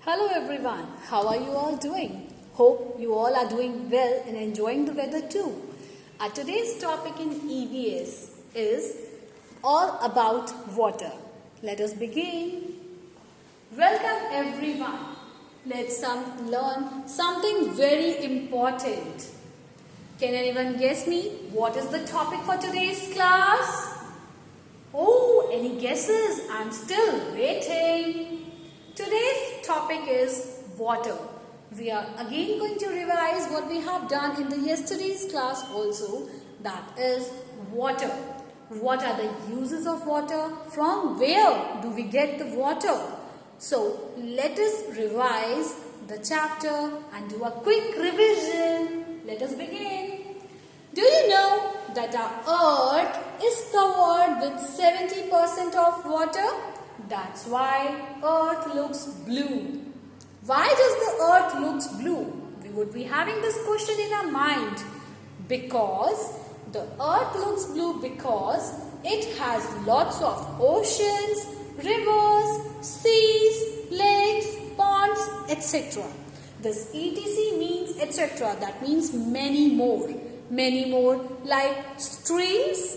Hello everyone, how are you all doing? Hope you all are doing well and enjoying the weather too. Our today's topic in EVS is all about water. Let us begin. Welcome everyone. Let's learn something very important. Can anyone guess me? What is the topic for today's class? Oh, any guesses? I'm still waiting. Today's topic is water. We are again going to revise what we have done in the yesterday's class also. That is water. What are the uses of water? From where do we get the water? So let us revise the chapter and do a quick revision. Let us begin. Do you know that our earth is covered with 70% of water? That's why earth looks blue. Why does the earth looks blue? We would be having this question in our mind. Because the earth looks blue because it has lots of oceans, rivers, seas, lakes, ponds, etc. This etc. means etc. That means many more. Many more like streams,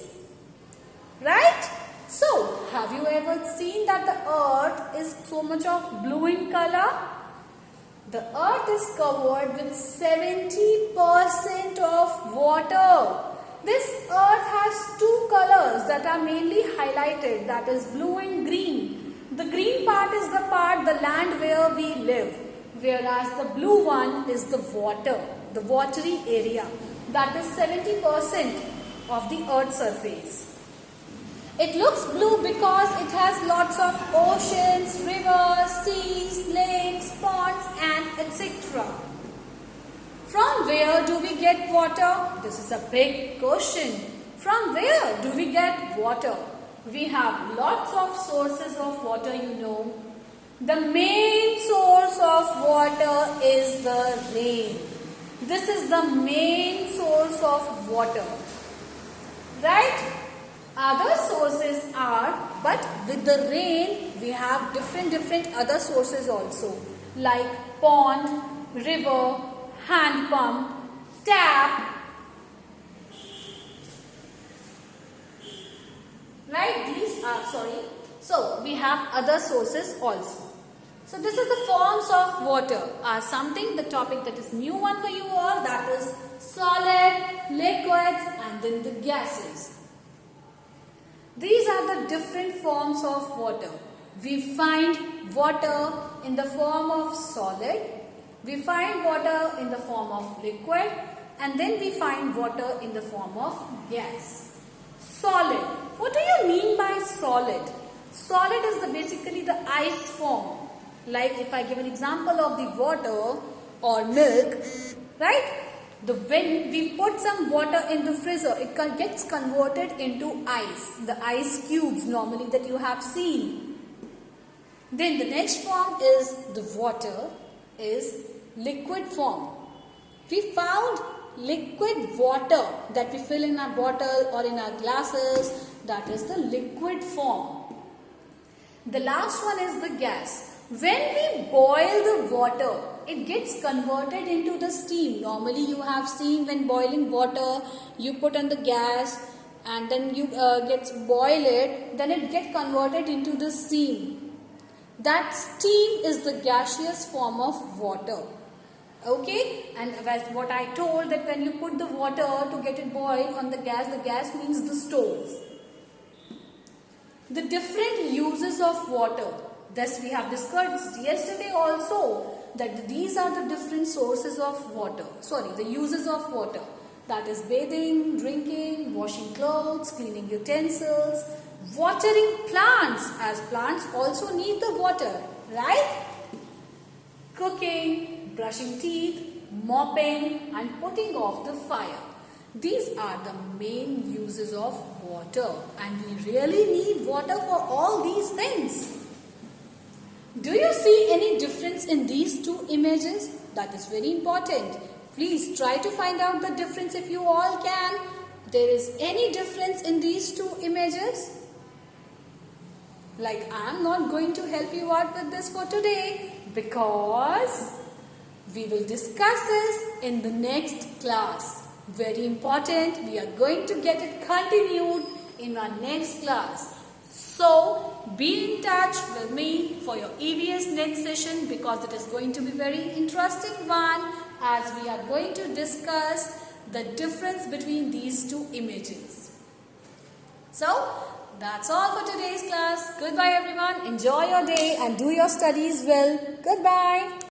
right? So, have you ever seen that the earth is so much of blue in color? The earth is covered with 70% of water. This earth has two colors that are mainly highlighted, that is blue and green. The green part is the part, the land where we live, whereas the blue one is the water, the watery area. That is 70% of the earth's surface. It looks blue because it has lots of oceans, rivers, seas, lakes, ponds and etc. From where do we get water? This is a big question. From where do we get water? We have lots of sources of water, you know. The main source of water is the rain. This is the main source of water. Right? Other sources are, but with the rain we have different other sources also, like pond, river, hand pump, tap. Right? So we have other sources also. So this is the forms of water are something, the topic that is new one for you all, that is solid, liquids and then the gases. These are the different forms of water. We find water in the form of solid, we find water in the form of liquid and then we find water in the form of gas. Solid. What do you mean by solid? Solid is basically the ice form. Like if I give an example of the water or milk, right? When we put some water in the freezer, it gets converted into ice. The ice cubes normally that you have seen. Then the next form is the water is liquid form. We found liquid water that we fill in our bottle or in our glasses. That is the liquid form. The last one is the gas. When we boil the water, it gets converted into the steam. Normally you have seen when boiling water, you put on the gas and then you boil it, then it gets converted into the steam. That steam is the gaseous form of water. Okay, and as what I told that when you put the water to get it boiled on the gas means the stove. The different uses of water. Thus we have discussed yesterday also that these are the different sources of water. The uses of water. That is bathing, drinking, washing clothes, cleaning utensils, watering plants, as plants also need the water, right? Cooking, brushing teeth, mopping and putting off the fire. These are the main uses of water and we really need water for all these things. Do you see any difference in these two images? That is very important. Please try to find out the difference if you all can. There is any difference in these two images? Like, I am not going to help you out with this for today because we will discuss this in the next class. Very important, we are going to get it continued in our next class. So, be in touch with me for your EVS next session because it is going to be very interesting one as we are going to discuss the difference between these two images. So, that's all for today's class. Goodbye everyone. Enjoy your day and do your studies well. Goodbye.